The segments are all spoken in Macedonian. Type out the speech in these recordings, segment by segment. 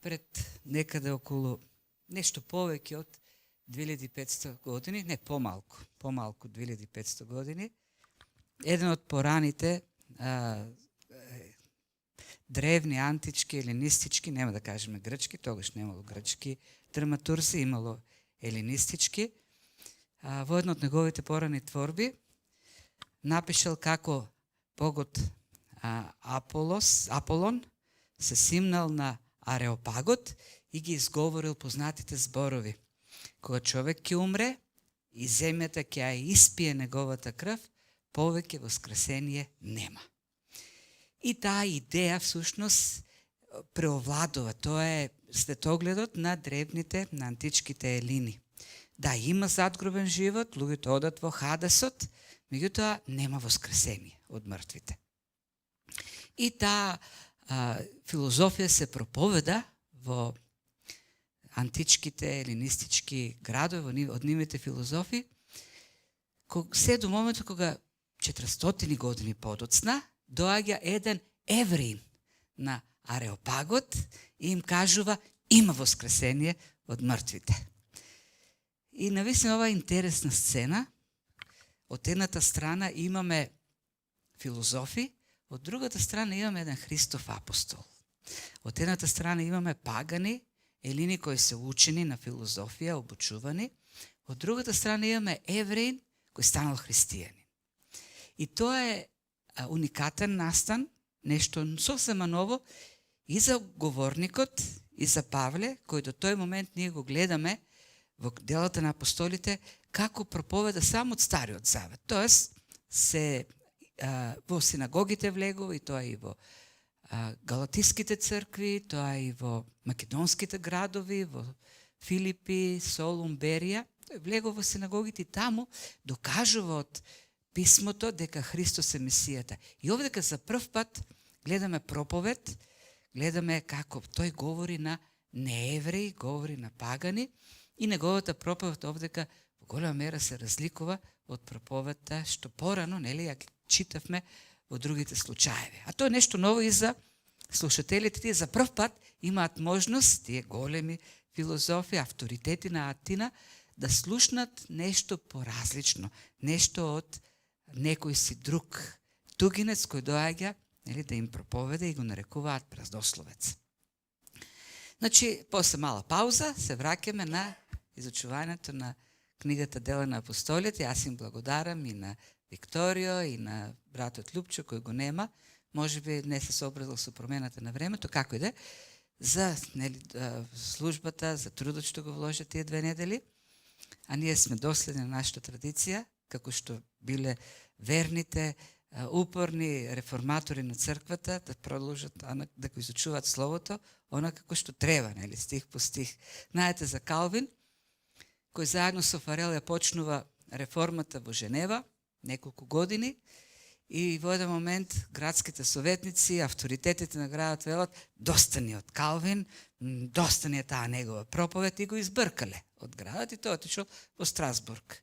пред некаде околу нешто повеќе од 2500 години, не помалку од 2500 години, еден од пораните древни, антички, елинистички, нема да кажеме грчки, тогаш немало грчки драматурзи, имало елинистички, во една од неговите порани творби напишал како богот Аполон се симнал на Ареопагот и ги изговорил познатите зборови. Кога човек ќе умре и земјата ќе ја испие неговата крв, повеќе воскресение нема. И таа идеја всушност преовладува. Тоа е светогледот на древните, на античките елини. Да, има задгробен живот, луѓето одат во Хадесот, меѓутоа нема воскресение од мртвите. И таа филозофија се проповеда во античките, елинистички градови, од нивните филозофи, се до моментот кога 400 години подоцна доаѓа еден евреин на Ареопагот и им кажува има воскресение од мртвите. И навистина ова е интересна сцена. Од едната страна имаме филозофи, од другата страна имаме еден Христов апостол. Од едната страна имаме пагани, елини кои се учени на филозофија, обучувани. Од другата страна имаме евреин кој станал христијанин. И тоа е уникатен настан, нешто сосема ново и за говорникот, и за Павле, кој до тој момент ние го гледаме во делата на апостолите, како проповеда само од Стариот Завет. Тоест, се во синагогите влегува, и тоа и во галатиските цркви, тоа и во македонските градови, во Филипи, Солун, Берија. Тој влегува во синагогите и таму докажува од писмото дека Христос е Месијата. И овдека за прв пат гледаме проповед, гледаме како тој говори на неевреи, говори на пагани, и неговата проповед овдека во голема мера се разликува од проповедта што порано, нели, ја читавме во другите случаеви. А тоа е нешто ново и за слушателите. Тие за прв пат имаат можност, тие големи филозофи, авторитети на Атина, да слушнат нешто поразлично, нешто од некој си друг тугинец кој доаѓа, нели, да им проповеда и го нарекуваат празнословец. Значи, после мала пауза се враќаме на изучувањето на книгата Дела на апостолите. Јас им благодарам и на Викторио и на братот Љупчо кој го нема. Можеби не се сообразил со промената на времето, како и да, за, нели, службата, за трудот што го вложат тие 2 недели. А ние сме доследни на нашата традиција, како што биле верните, упорни реформатори на црквата, да продолжат да го изучуваат Словото, она како што треба, нели, стих по стих. Знаете за Калвин, кој заедно со Фарел ја почнува реформата во Женева, неколку години, и во еден момент градските советници, авторитетите на градот велат, доста ни од Калвин, доста ни е таа негова проповед, и го избркале од градот, и тој отишол во Страсбург.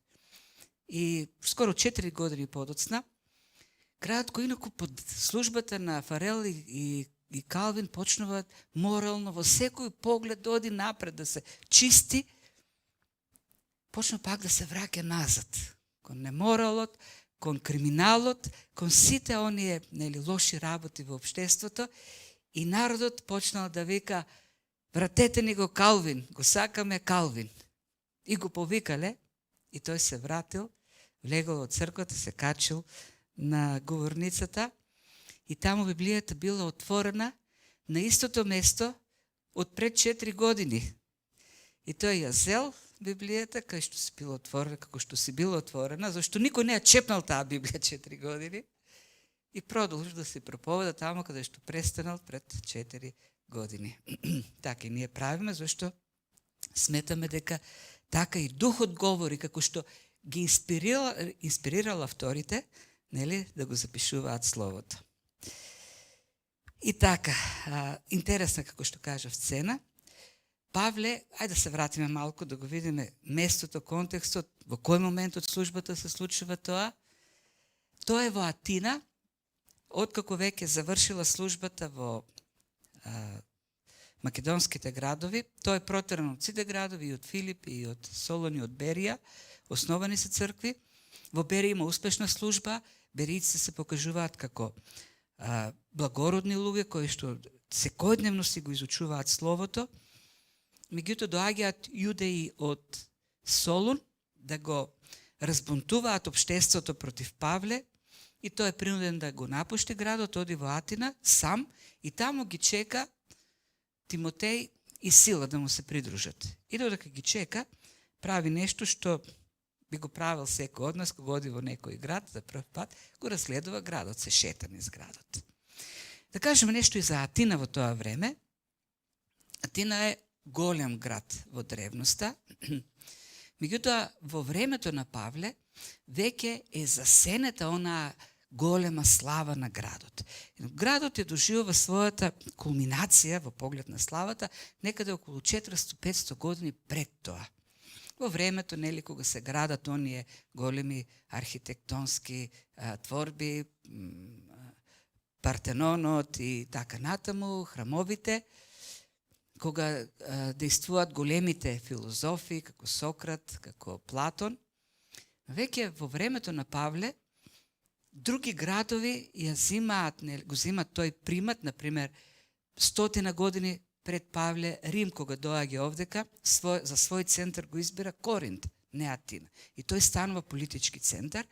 И скоро 4 години подоцна, градот кој инаку под службата на Фарел и Калвин почнуваат морално во секој поглед да оди напред, да се чисти, почна пак да се враќа назад кон неморалот, кон криминалот, кон сите оние, нели, лоши работи во општеството, и народот почнал да вика: вратете ни го Калвин, го сакаме Калвин. И го повикале, и тој се вратил, влегол од црквата, се качил на говорницата, и таму Библијата била отворена на истото место од пред 4 години. И тој ја зел Библијата, кај што си била отворена, како што си била отворена, зашто никој не ја чепнал таа Библија 4 години, и продолжи да се проповеда таму каде што престанал пред 4 години. Така и ние правиме, зашто сметаме дека така и Духот говори, како што ги инспирирал авторите, нели, да го запишуваат Словото. И така, интересна, како што кажав, сцена. Павле, ајде да се вратиме малку, да го видиме местото, контекстот, во кој момент од службата се случува тоа. Тоа е во Атина, откако веќе завршила службата во македонските градови. Тој е протеран од сите градови, и од Филип, и од Солон, и од Берија. Основани се цркви. Во Берија има успешна служба. Беријците се покажуваат како благородни луѓе кои што секојдневно си го изучуваат словото. Меѓутоа доаѓаат јудеи од Солун да го разбунтуваат општеството против Павле и тој е принуден да го напушти градот, оди во Атина сам и таму ги чека Тимотеј и Сила да му се придружат. И додека ги чека, прави нешто што би го правил секој од нас кога оди во некој град за прв пат, го разгледува градот, се шета низ градот. Да кажеме нешто и за Атина во тоа време. Атина е голем град во древноста. Меѓутоа, во времето на Павле, веќе е засенета онаа голема слава на градот. Градот ја доживува својата кулминација во поглед на славата некаде околу 400-500 години пред тоа. Во времето, нели, кога се градат оние големи архитектонски творби, Партенонот и така натаму, храмовите, кога действуваат големите филозофи, како Сократ, како Платон, веќе во времето на Павле, други градови ја го зимаат тој примат, например, 100 години пред Павле, Рим, кога доаѓа овдека, за свој центар го избира Коринт, не Атина. И тој станува политички центар,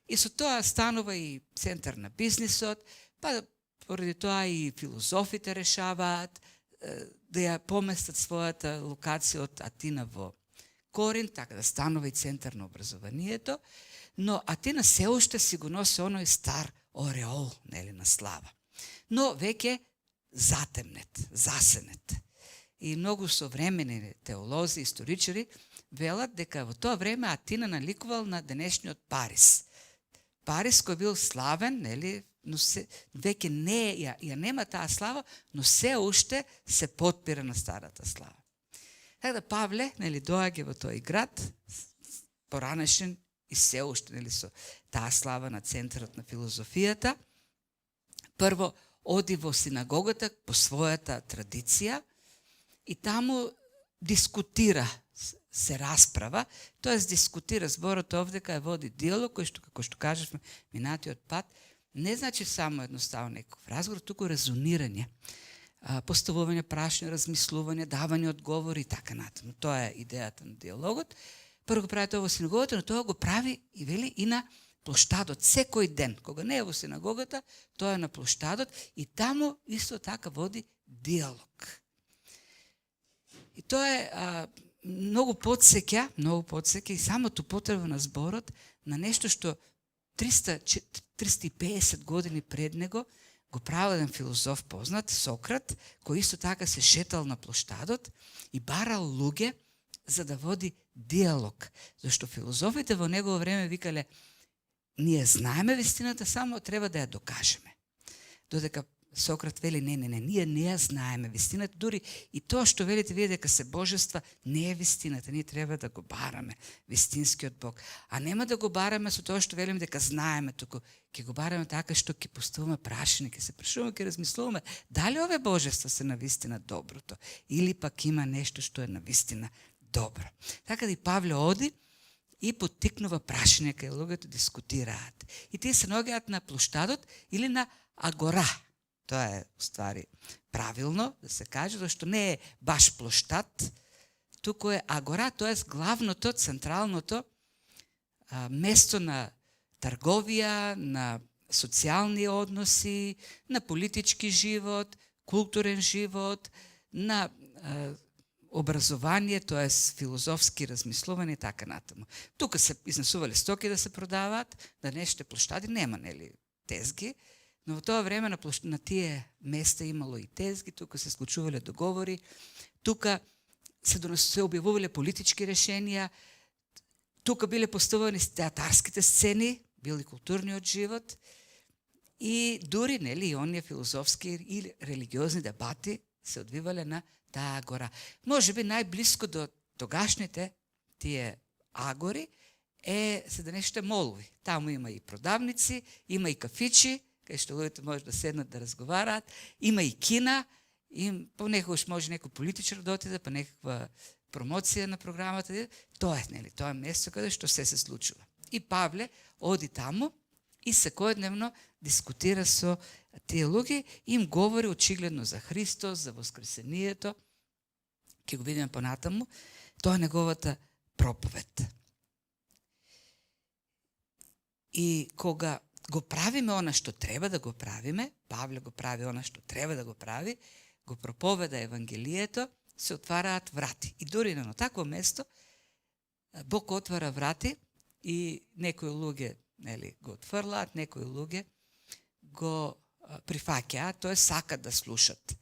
и со тоа станува и центар на бизнисот, па поради тоа и филозофите решаваат да ја поместат својата локација од Атина во Коринт, така да станува и центар на образованието, но Атина се уште си го носи оној стар ореол, нели, на слава. Но веќе затемнет, засенет. И многу современи теолози, историчари велат дека во тоа време Атина наликувал на денешниот Париз. Париз кој бил славен, нели, но веќе не ја нема таа слава, но се уште се потпира на старата слава. Така да Павле, нели, доаѓа во тој град, поранешен и се уште, нели, со таа слава на центарот на филозофијата. Прво оди во синагогата по својата традиција и таму дискутира, се расправа, тоест дискутира, зборот овдека е води диалог, кој што, како што кажавме минатиот пат, не значи само едноставно некој разговор, туку резонирање, поставување прашања, размислување, давање одговори и така натаму. Тоа е идејата на диалогот. Прво го прави тоа во синагогата, но тоа го прави и вели и на плоштадот секој ден. Кога не е во синагогата, тоа е на плоштадот и таму исто така води диалог. И тоа е многу подсеќа и самото потреба на зборот на нешто што 350 години пред него го правил еден филозоф познат, Сократ, кој исто така се шетал на плоштадот и барал луѓе за да води диалог. Зашто филозофите во негово време викале: ние знаеме вистината, само треба да ја докажеме. Додека Сократ вели: не, ние не ја знаеме вистината, дури и тоа што велите вие дека се божества не е вистината, ние треба да го бараме вистинскиот Бог. А нема да го бараме со тоа што велиме дека знаеме, туку ќе го бараме така што ќе поставуваме прашања, ќе се прашуваме, ќе размислуваме дали овие божества се навистина доброто или пак има нешто што е навистина добро. Така да и Павле оди и поттикнува прашања кај луѓето дискутираат. И тие се наоѓаат на плоштадот или на агора. Тоа е, ствари, правилно да се каже, зашто не е баш плоштад, туку е агора, тоа е главното, централното место на трговија, на социјални односи, на политички живот, културен живот, на образование, тоа е филозофски размислување и така натаму. Тука се изнесувале стоки да се продаваат, да нешто плоштади нема, нели, тезги, но во тоа време на тие места имало и тезги, тука се склучувале договори, тука се објавувале политички решенија, тука биле поставувани театарските сцени, бил и културниот живот и дури, нели, и оние филозофски и религиозни дебати се одвивале на таа агора. Може би најблиско до тогашните тие агори се денешните молови. Таму има и продавници, има и кафичи, кај што луѓето може да седнат да разговараат, има и кина и понекогаш може некој политичар да отиде, па некаква промоција на програмата, тоа е место каде што се случува. И Павле оди таму и секојдневно дискутира со тие луѓе, им говори очигледно за Христос, за воскресението. Ќе го видиме понатаму, тоа е неговата проповед. И кога го правиме она што треба да го правиме, Павле го прави она што треба да го прави, го проповеда Евангелието, се отвараат врати. И дури на такво место Бог отвара врати и некои луѓе го отфрлаат, некои луѓе го прифаќаат, тоа сакат да слушат.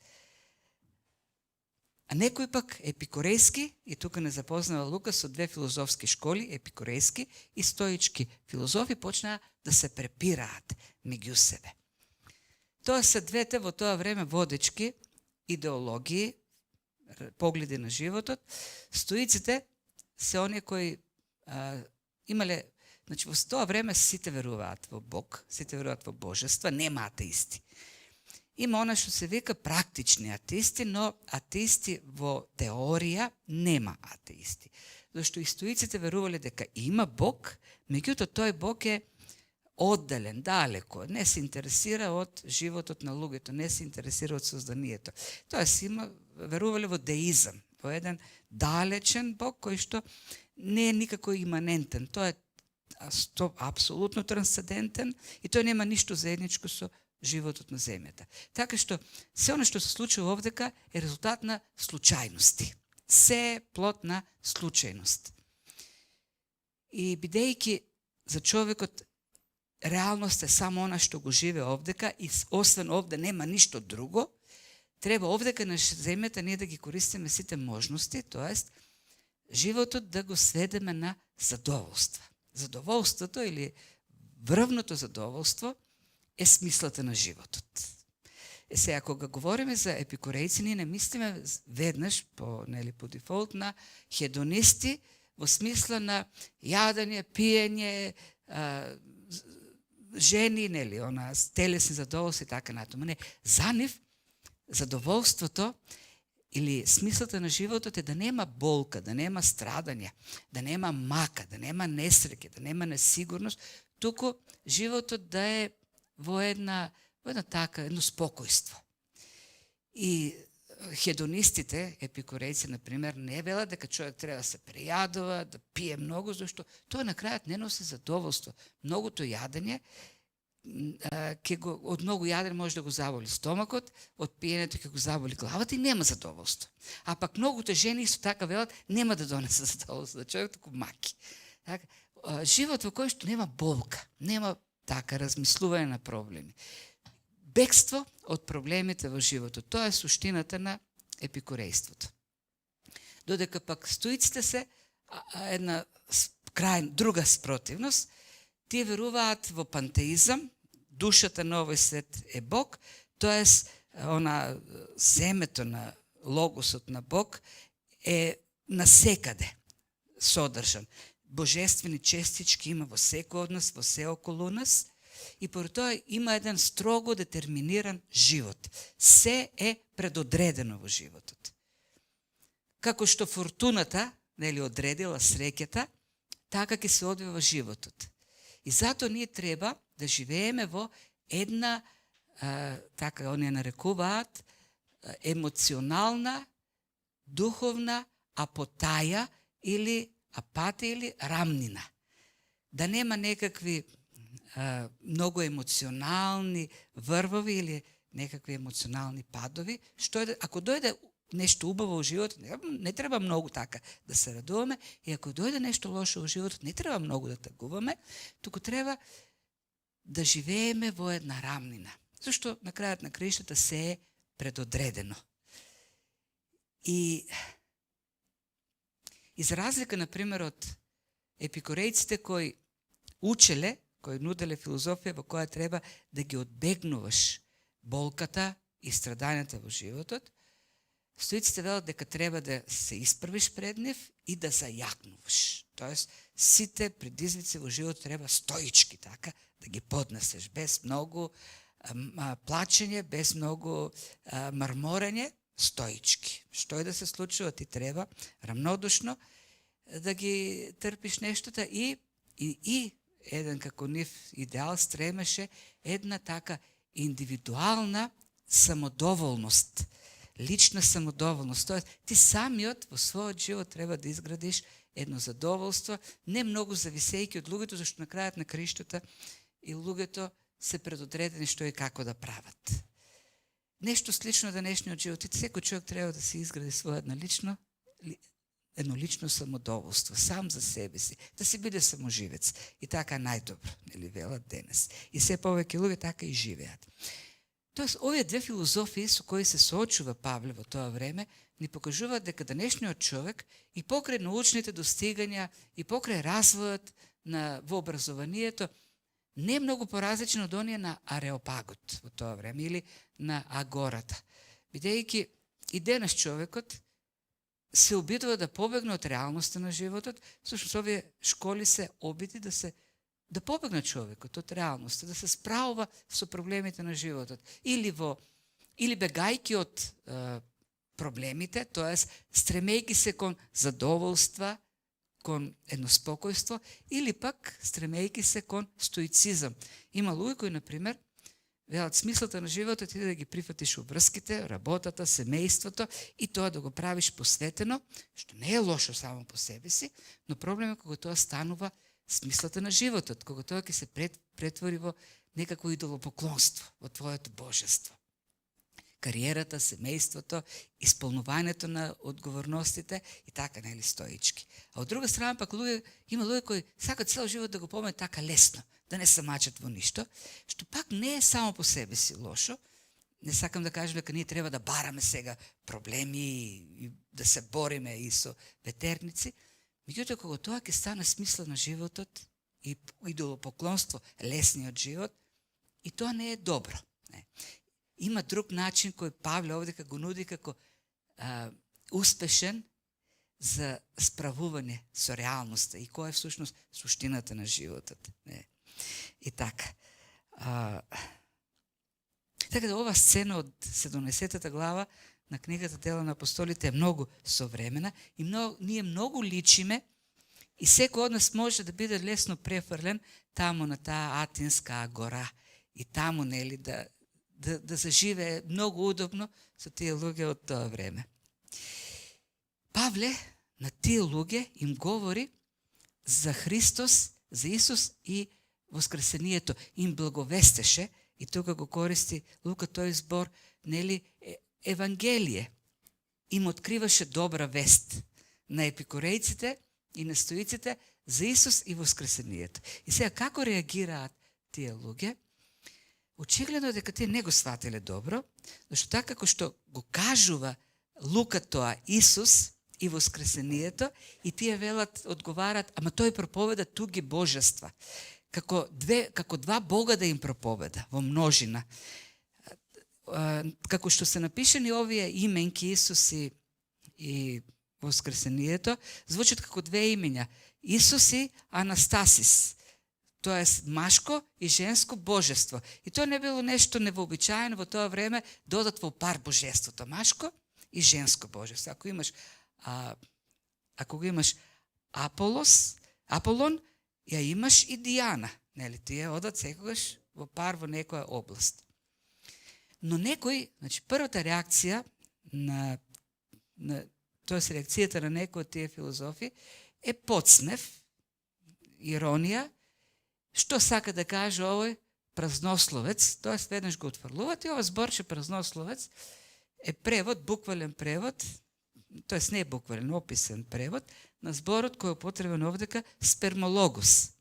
А некои пак епикурејски, и тука не запознава Лука со две филозофски школи, епикурејски и стоички филозофи, почнаа да се препираат меѓу себе. Тоа се двете во тоа време водечки идеологии, погледи на животот. Стоиците се оние кои имале, значи во тоа време сите веруваат во Бог, сите веруваат во божества, нема атеисти. Има она што се вика практични атеисти, но атеисти во теорија нема атеисти. Зашто и стоиците верувале дека има Бог, меѓутоа тој Бог е оддален, далеко, не се интересира од животот на луѓето, не се интересира од созданието. Тоест верувале во деизам, во еден далечен Бог кој што не е никако иманентен. Тој е апсолутно трансцендентен и тој нема ништо заедничко со животот на земјата. Така што се оно што се случува овдека е резултат на случајности. Се е плод на случајност. И бидејќи за човекот реалност е само она што го живе овдека и освен овде нема ништо друго, треба овдека на земјата ние да ги користиме сите можности, тоест животот да го сведеме на задоволство. Задоволството или врвното задоволство е смислата на животот. Сега, кога говориме за епикурејци, ние не мислиме веднаш по дефолт на хедонисти во смисла на јадење, пиење, жени, телесни задоволства и така натаму. Не, за нив задоволството или смислата на животот е да нема болка, да нема страдање, да нема мака, да нема несреќа, да нема несигурност, туку животот да е во едно спокојство. И хедонистите, епикурејци, например, не велат дека човек треба да се прејадува, да пие многу, зашто тоа на крајот не носи задоволство. Многото јадење, од многу јадење може да го заболи стомакот, од пиенето ќе го заболи главата и нема задоволство. А пак многото жени исто така велат, нема да донесе задоволство, да човек тако маки. Така, живот во кој што нема болка, нема така размислување на проблеми. Бегство од проблемите во животот. Тоа е суштината на епикурејството. Додека пак стоиците се една друга спротивност, тие веруваат во пантеизам, душата на овој свет е Бог, тоест семето на логосот на Бог е насекаде содржан. Божествени честички има во секој од нас, во се околу нас, и поради тоа има еден строго детерминиран живот. Се е предодредено во животот. Како што фортуната одредила среќата, така ќе се одвива животот. И затоа ние треба да живееме во една, така оние нарекуваат, емоционална, духовна апотаја или апатија или рамнина. Да нема некакви многу емоционални врвови или некакви емоционални падови, ако дојде нешто убаво во животот, не треба многу така да се радуваме, и ако дојде нешто лошо во животот, не треба многу да тагуваме, туку треба да живееме во една рамнина. Зашто на крајот на краиштата се е предодредено. И за разлика, например, од епикурејците кои учеле, кои нуделе филозофија во која треба да ги одбегнуваш болката и страдањата во животот, стоиците велат дека треба да се исправиш пред нив и да зајакнуваш. Тоест, сите предизвици во животот треба стоички, така, да ги поднесеш, без многу плачење, без многу марморење, стоичki. Што и да се случува, ти треба рамнодушно да ги трпиш нештата и еден како нив идеал стремеше една така индивидуална самодоволност, лична самодоволност. Тоест, ти самиот во својот живот треба да изградиш едно задоволство, не многу зависејќи од луѓето, зашто на крајот на краиштата и луѓето се предодредени што и како да прават. Нешто слично денешниот живот, и секој човек треба да се изгради своја едно лично самодоволство, сам за себе си, да си биде саможивец. И така најдобро, нели велат денес. И се повеќе луѓе така и живеат. Тоест, овие две филозофии со кои се соочува Павле во тоа време, ни покажуваат дека денешниот човек и покрај научните достигања, и покрај развојот во образованието, не е многу поразличен од оние на Ареопагот во тоа време или на Агората. Бидејќи и денес човекот се обидува да побегне од реалноста на животот, всушност овие школи се обиди да побегне човекот од реалноста, да се справува со проблемите на животот. Или бегајќи од проблемите, тоест стремејќи се кон задоволства, кон едно спокојство, или пак стремејќи се кон стоицизам. Има луѓе кои, например, велат смислата на животот е да ги прифатиш обврските, работата, семејството и тоа да го правиш посветено, што не е лошо само по себе си, но проблем е кога тоа станува смислата на животот, кога тоа ќе се претвори во некакво идолопоклонство, во твоето божество. Кариерата, семејството, исполнувањето на одговорностите и така, нели, стоички. А од друга страна пак има луѓе кои сакаат цел живот да го поминат така лесно, да не се мачат во ништо, што пак не е само по себе си лошо. Не сакам да кажам дека ние треба да бараме сега проблеми и да се бориме и со ветерници, меѓутоа кога тоа ќе стане смисла на животот и идолопоклонство, лесниот живот, и тоа не е добро. Не. Има друг начин кој Павле овдека го нуди како успешен за справување со реалноста и која е всушност суштината на животот. Не. И така. Така да ова сцена од 17-та глава на книгата Дела на апостолите е многу современа и ние многу личиме и секој од нас може да биде лесно префрлен таму на таа Атинска гора и таму, нели, да заживее многу удобно со тие луѓе од тоа време. Павле на тие луѓе им говори за Христос, за Исус и воскресението. Им благовестеше, и тука го користи Лука тој збор, нели, Евангелие. Им откриваше добра вест на епикурејците и на стоиците за Исус и воскресението. И сега како реагираат тие луѓе? Очигледно дека тие не го сватиле добро, зашто така како што го кажува Лука тоа Исус и воскресението, и тие велат, одговарат, ама тој проповеда туги божества. Како два Бога да им проповеда во множина. Како што се напишени овие именки Исус и воскресението, звучат како две имења. Исус и Анастасис. Тоест машко и женско божество. И тоа не било нешто невообичаено во тоа време, додат во пар божеството. Машко и женско божество. Ако го имаш Аполон, ја имаш и Дијана. Нели, тие одат секогаш во пар во некоја област. Но некој, значи, првата реакција тоест реакцијата на некој од тие филозофи е подсмев, иронија, што сака да каже овој празнословец, тоест веднаш го отфрлуват и ова зборче празнословец е превод, буквален превод, тоест не е буквален, описен превод на зборот кој е употребен овдека спермологос.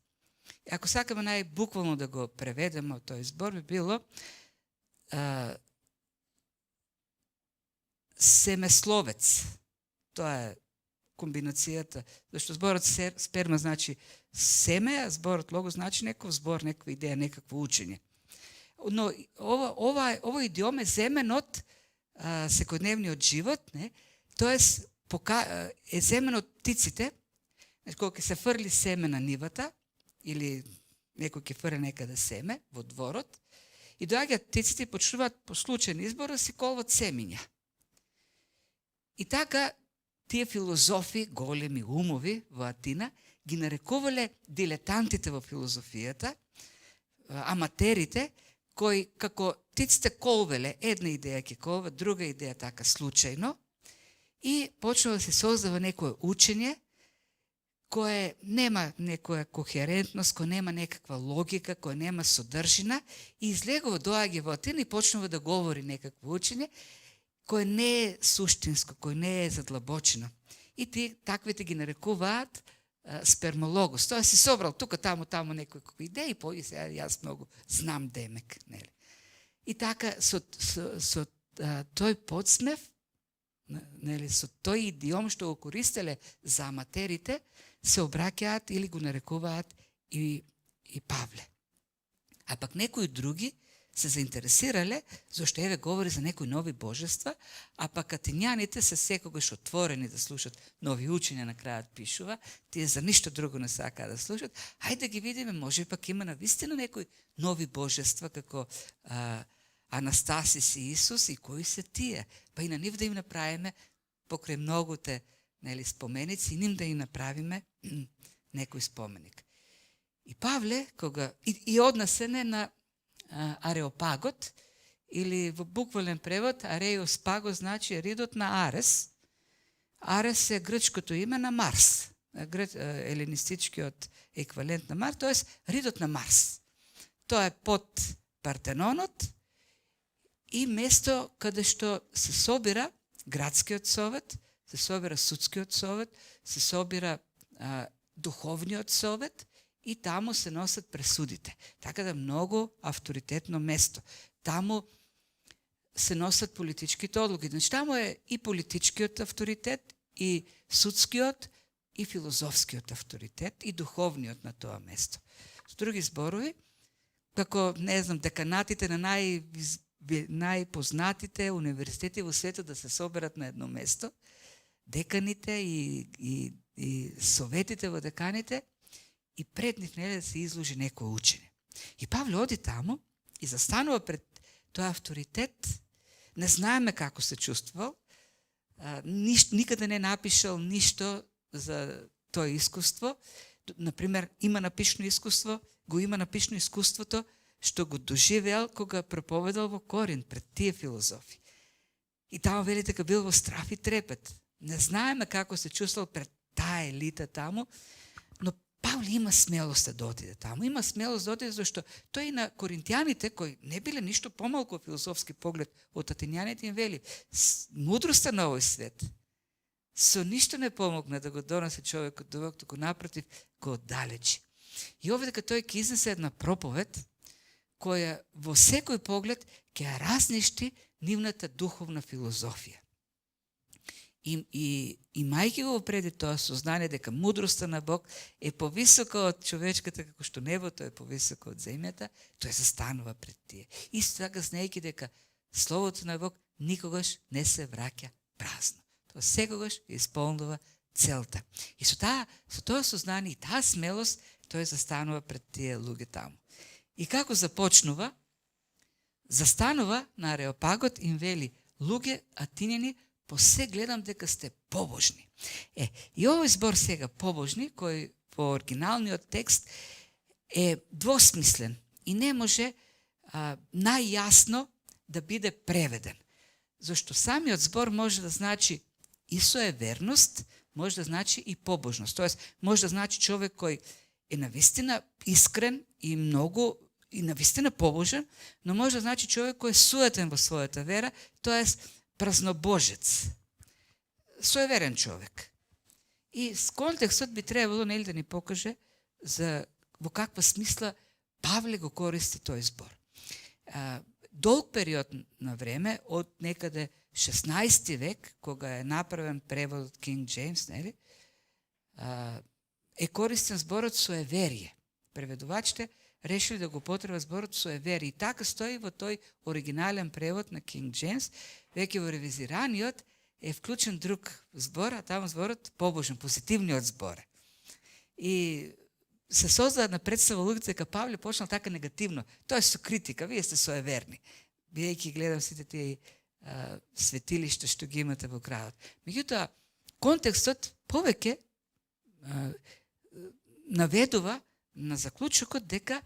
И ако сакаме најбуквално да го преведеме од тој збор, би било семесловец. Тоа е комбинацијата, зашто зборот сперма значи семе, а зборот логос значи некој збор, некаква идеја, некакво учење. Но ова идиом е земен од секојдневниот живот, не? Тоест е земен од птиците, кога ќе се фрли семе на нивата, или некој ќе фрли некаде семе во дворот, и доаѓаат птиците и почнуваат по случаен избор да си колват семиња. И така, тие филозофи, големи умови во Атина, ги нарекувале дилетантите во филозофијата, аматерите, кои како птиците колвеле, една идеја ќе колва, друга идеја така случајно, и почнува да се создава некое учење, кое нема некоја кохерентност, кое нема некаква логика, кое нема содржина, и излегува, доаѓа во Атина и почнува да говори некакво учење, кое не е суштинско, кое не е задлабочено. И таквите ги нарекуваат спермологос. Тоа си собрал тука, таму некои идеи, и пои сега јас многу знам демек. Нели? И така, со тој подсмев, нели, со тој идиом што го користеле за аматерите, се обраќаат или го нарекуваат и Павле. А пак некои други се заинтересирале, зашто еве говори за некои нови божества, а пак атинјаните се секогаш отворени да слушат нови учења, на крајот пишува, тие за ништо друго не сакаат да слушат. Хајде да ги видиме, може пак има навистина некои нови божества, како Анастасис и Исус, и кои се тие. Па и на нив да им направиме, покрај многуте, нели, споменици, и ним да им направиме некој споменик. И Павле, кога и однесене на Ареопагот, или во буквален превод Ареос Паго значи ридот на Арес. Арес е грчкото име на Марс, елинистичкиот еквивалент на Марс, тоест ридот на Марс. Тоа е под Партенонот и место каде што се собира градскиот совет, се собира судскиот совет, се собира духовниот совет, и таму се носат пресудите. Така да многу авторитетно место. Таму се носат политичките одлуки. Значи, таму е и политичкиот авторитет, и судскиот, и филозофскиот авторитет, и духовниот на тоа место. С други зборови, како, не знам, деканатите на најпознатите универзитети во светот да се соберат на едно место, деканите и советите во деканите, и пред нив да се изложи некој учење. И Павле оди таму и застанува пред тој авторитет, не знаеме како се чувствувал, никаде не напишал ништо за тоа искуство. Например, има напишано искуство, го има напишано искуството што го доживеал кога проповедал во Корин пред тие филозофи. И таму вели дека бил во страф и трепет. Не знаеме како се чувствувал пред таа елита таму, но Павле има смелост да отиде таму. Има смелост да отиде зашто тој и на коринтијаните, кои не биле ништо помалку филозофски поглед од атинјаните, им вели: мудроста на овој свет со ништо не помогна да го донесе човекот до Бог, туку напротив го оддалечи. И овде дека тој ќе изнесе една проповед која во секој поглед ќе ја разништи нивната духовна филозофија. И мајки го преди тоа сознание дека мудроста на Бог е повисока од човечката, како што небото е повисоко од земјата, тој застанува пред тие. Исто така знаејќи дека Словото на Бог никогаш не се враќа празно. Тоа секогаш исполнува целта. И со тоа сознание и таа смелост, тој застанува пред тие луѓе таму. И како започнува? Застанува на Ареопагот и им вели: луѓе атинјани, по се гледам дека сте побожни. И овој збор сега побожни, кој по оригиналниот текст е двосмислен и не може најјасно да биде преведен. Зашто самиот збор може да значи и соеверност, може да значи и побожност. Тоест, може да значи човек кој е навистина искрен и многу, и навистина побожен, но може да значи човек кој е суетен во својата вера, тоест празнобожец, соеверен човек. И с контекстот би требало да ни покаже во каква смисла Павле го користи тој збор. Долг период на време, од некаде 16 век, кога е направен превод од Кинг Джеймс, е користен зборот соеверие. Преведувачите решили да го потребат зборот соеверие. И така стои во тој оригинален превод на Кинг Джеймс. Веќе во ревизираниот е вклучен друг збор, а таму зборот побожен, позитивниот збор. И се создава на представа луѓето дека Павле почнал така негативно. Тоа е со критика, вие сте соеверни. Бидејќи гледам сите тие светилишта што ги имате во градот. Меѓутоа, контекстот повеќе наведува на заклучокот дека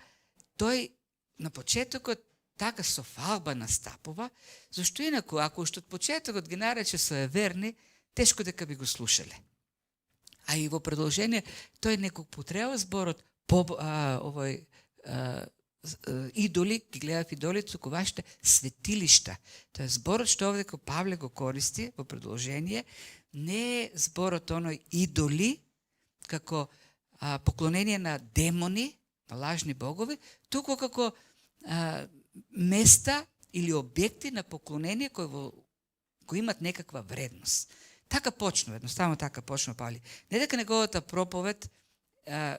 тој на почетокот така со фалба настапува, зашто инаку, ако уште од почетокот ги нарече соеверни, тешко дека би го слушале. А и во продолжение, тој неког потреба зборот идоли, ги гледав идолите со вашите светилишта. Тоа е зборот што овде кој Павле го користи во продолжение, не е зборот оној идоли, како поклонение на демони, на лажни богови, туку како места или објекти на поклонение кои имат некаква вредност. Така почнува, едноставно така почнува Павле. Не дека неговата проповед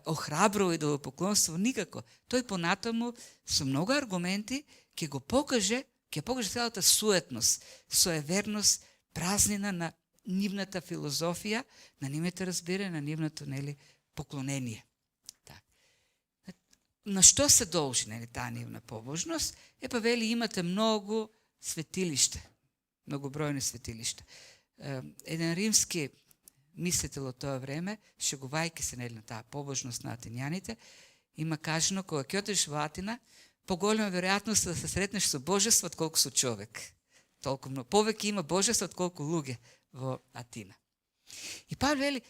охрабрува идолопоклонство, никако. Тој понатаму со многу аргументи ќе покаже целата суетност, соеверност, празнина на нивната филозофија, на нивните разбирање, на нивното поклонение. На што се должи таа нивна побожност? Вели, имате многу светилишта, многобројни светилишта. Еден римски мислител од тоа време, шегувајќи се на таа побожност на атинјаните, има кажано, кога ќе одиш во Атина, поголема веројатност да се сретнеш со божество отколку со човек. Толку многу повеќе има божество отколку луѓе во Атина. И Павле вели,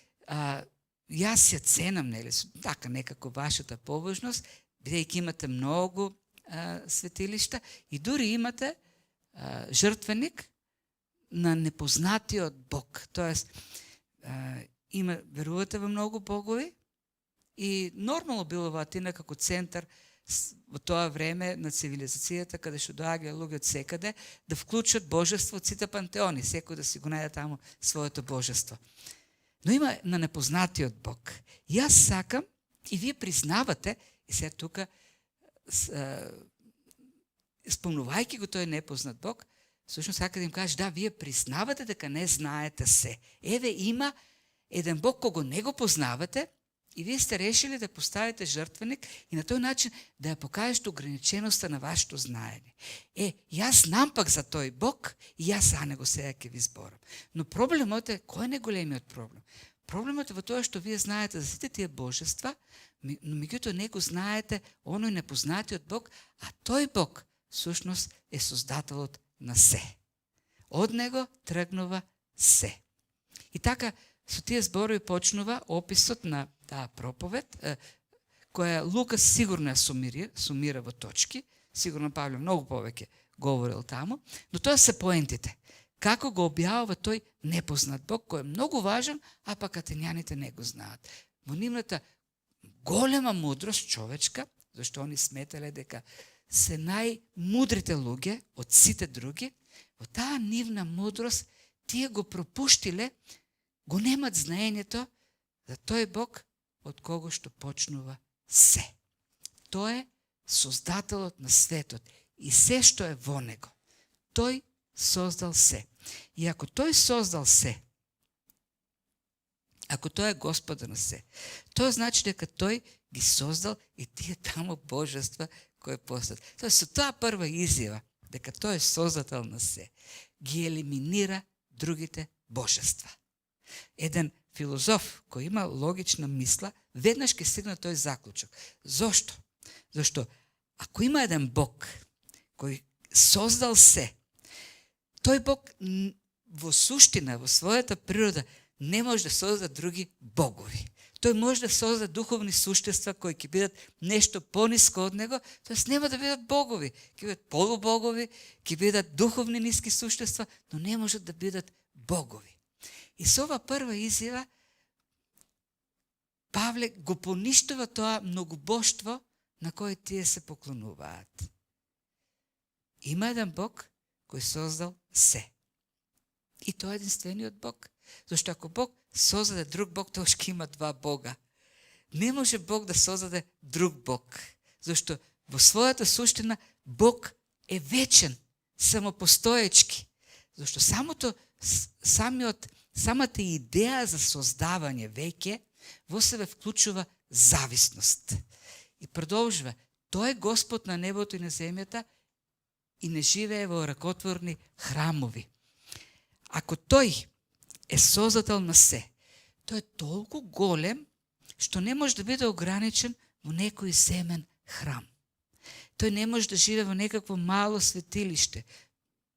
јас ја ценам, така некако вашата побожност, бидејќи имате многу светилишта и дури имате жртвеник на непознатиот Бог. Тоест, верувате во многу богови и нормално било во Атина како центар во тоа време на цивилизацијата, каде што доаѓа луѓе од секаде, да вклучат божество од сите пантеони, секој да си го најде таму своето божество. Но има на непознатиот Бог. Јас сакам, и вие признавате, и сега тука, спомнувајќи го тој непознат Бог, всушност сака да им кажеш, да, вие признавате дека не знаете се. Еве има еден Бог кого не го познавате и вие сте решили да поставите жртвеник и на тој начин да ја покажете ограниченоста на вашето знаење. Јас знам пак за тој Бог и јас за него сега ќе ви зборам. Но проблемот е, кој е најголемиот проблем? Проблемот е во тоа што вие знаете за сите тие божества, но меѓутоа не го знаете оној непознатиот Бог, а тој Бог всушност е создателот на се. Од него тргнува се. И така, со тие зборови почнува описот на таа проповед, која Лука сигурно ја сумира во точки, сигурно Павле многу повеќе говорил таму, но тоа се поентите. Како го објавува тој непознат Бог, кој е многу важен, а пак атинјаните не го знаат. Во нивната голема мудрост човечка, зашто они сметале дека се најмудрите луѓе од сите други, во таа нивна мудрост тие го пропуштиле, го немат знаењето за тој Бог од кого што почнува се. Тој е создателот на светот и се што е во него. Тој создал се. И ако тој создал се, ако тој е Господа на се, тоа значи дека тој ги создал и тие тамо божества кои постојат. Тоа со таа прва изјава дека тој е создател на се, ги елиминира другите божества. Еден филозоф кој има логична мисла, веднаш ќе стигне тој заклучок. Зошто? Зашто ако има еден Бог кој создал се, тој Бог во суштина, во својата природа, не може да созда други богови. Тој може да созда духовни суштества кои ќе бидат нешто пониско од него, тоест нема да бидат богови, ќе бидат полубогови, ќе бидат духовни ниски суштества, но не можат да бидат богови. И со ова прва изјава Павле го поништува тоа многобожство на кој тие се поклонуваат. Има еден Бог кој создал се. И тоа е единствениот Бог. Зашто ако Бог создаде друг Бог, тоа ќе има два Бога. Не може Бог да создаде друг Бог. Зашто во својата суштина Бог е вечен, самопостоечки. Зашто самата идеја за создавање веќе во себе вклучува зависност. И продолжува, тој е Господ на небото и на земјата и не живее во ракотворни храмови. Ако тој е создател на се, тој е толку голем, што не може да биде ограничен во некој земен храм. Тој не може да живее во некакво мало светилиште.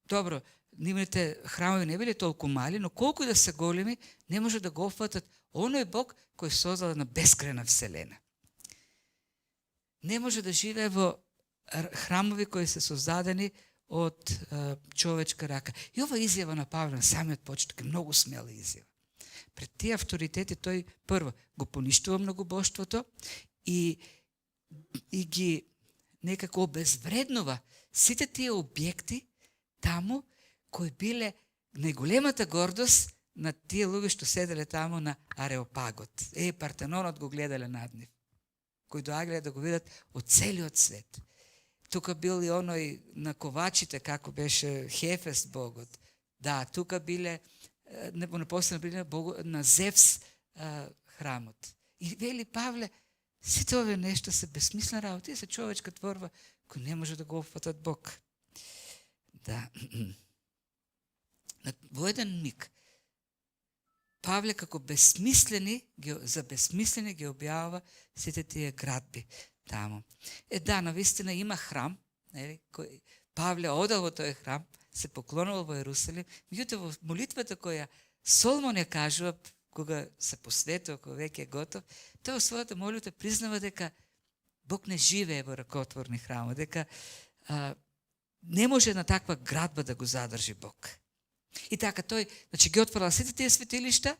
Добро, нивните храмови не биле толку мали, но колку да се големи, не може да го опфатат оној Бог кој создал на бескрајна вселена. Не може да живее во храмови кои се создадени од човечка рака. И ова изјава на Павле на самиот почеток е многу смела изјава. Пред тие авторитети тој прво го поништува многобоштвото и ги некако обезвреднува сите тие објекти таму кои биле најголемата гордост на тие луѓе што седеле таму на Ареопагот. Партенонот го гледале над нив, кои доаѓале да го видат од целиот свет. Тука бил и оној на ковачите, како беше Хефест богот. Да, тука биле на последна на Зевс храмот. И вели Павле, сите овие нешта се безсмислена работа, тие се човечка творба кој не може да го опфатат Бог. Да. Во еден миг Павле како за безсмислени ги објавува сите тие градби таму. Да, навистина има храм, кој Павле одел во тој храм, се поклонувал во Ерусалим, меѓутоа во молитвата која Соломон ја кажува кога се посветува, кога веќе е готов, тој во својата молитва признава дека Бог не живее во ракотворни храмови, дека не може на таква градба да го задржи Бог. И така тој, ги отврла сите тие светилишта,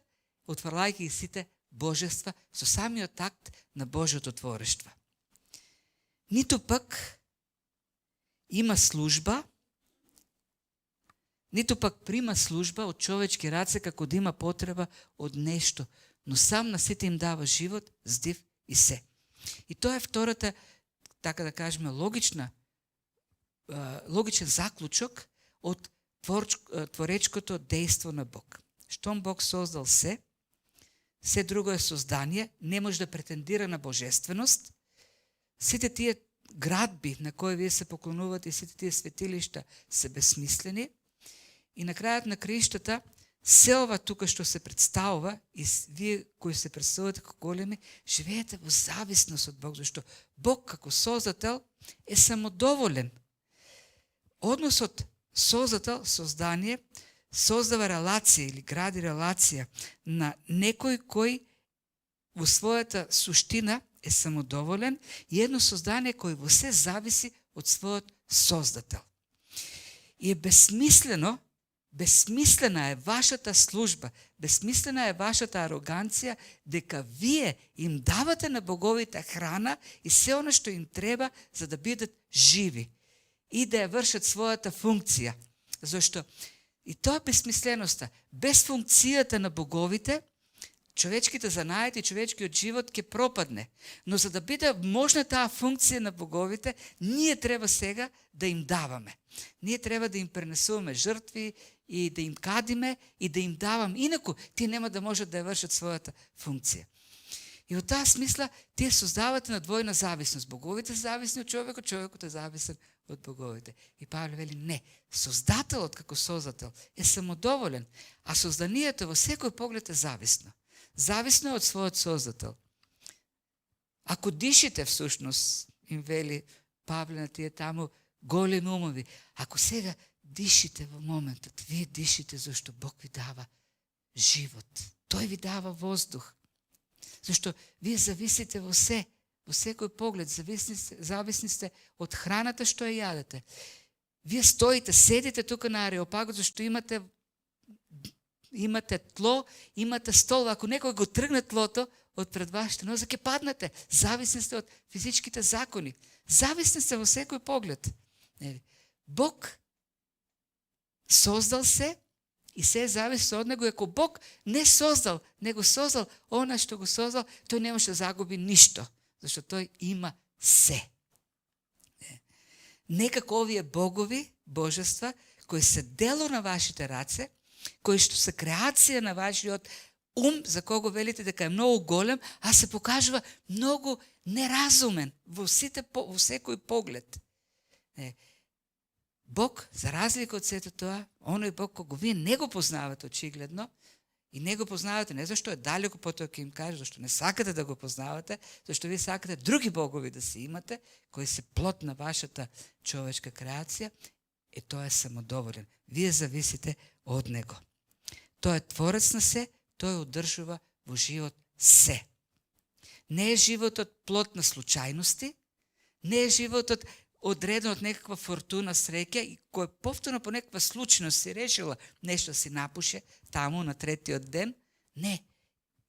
отврлајќи и сите божества со самиот акт на Божјото творештво. Ниту пак има служба, ниту пак прима служба од човечки раце како да има потреба од нешто, но сам на сите им дава живот, здив и се. И тоа е втората, така да кажеме, логичен заклучок од творечкото дејство на Бог. Штом Бог создал се друго е создание, не може да претендира на божественост. Сите тие градби на кои вие се поклонувате и сите тие светилишта се безсмислени. И на крајот на краиштата, се ова тука што се представува и вие кои се представувате како големи, живеете во зависност од Бог, зашто Бог како создател е самодоволен. Односот создател, создание, создава релација или гради релација на некој кој во својата суштина е самодоволен и едно создание кој во се зависи од својот создател. И е безсмислена е вашата служба, безсмислена е вашата ароганција дека вие им давате на боговите храна и се оно што им треба за да бидат живи и да ја вршат својата функција. Зашто и тоа е безсмисленоста. Без функцијата на боговите, човечките занајати и човечкиот живот ќе пропадне. Но за да биде можна таа функција на боговите, ние треба сега да им даваме. Ние треба да им пренесуваме жртви и да им кадиме и да им давам. Инаку, тие нема да можат да ја вршат својата функција. И во таа смисла, тие создавате на двојна зависност. Боговите се зависни од човекот, човекот е зависен од боговите. И Павле вели, не, создателот како создател е самодоволен, а созданието во секој поглед е зависно. Зависно е од својот создател. Ако дишите всушност, им вели Павле на тие таму големи умови, ако сега дишите во моментот, вие дишите зашто Бог ви дава живот. Тој ви дава воздух. Зашто вие зависите во се, во секој поглед, зависни сте од храната што ја јадете. Вие стоите, седите тука на Ареопагот зашто имате тло, имате стол. Ако некој го тргне тлото од пред вашите нозе, ќе паднете. Зависни сте од физичките закони. Зависни сте во секој поглед. Бог создал се и се зависи од него. Ако Бог не создал, него создал она што го создал, тој не може да загуби ништо, зашто тој има се. Некако овие богови, божества, кои се дело на вашите раце, кои што се креација на вашиот ум, за кого велите дека е многу голем, а се покажува многу неразумен во секој поглед. Бог, за разлика од сето тоа, оној Бог кога вие не го познавате очигледно, и не го познавате не зашто е далеко, потоа ќе им каже зашто не сакате да го познавате, зашто вие сакате други богови да се имате, кои се плод на вашата човечка креација, тоа е самодоволен. Вие зависите од него. Тој е творец на се, тој одржува во живот се. Не е животот плод на случајности, не е животот одреден од некаква фортуна, среќа, и кој повторно по некаква случајност си решила нешто си напуше таму на третиот ден. Не.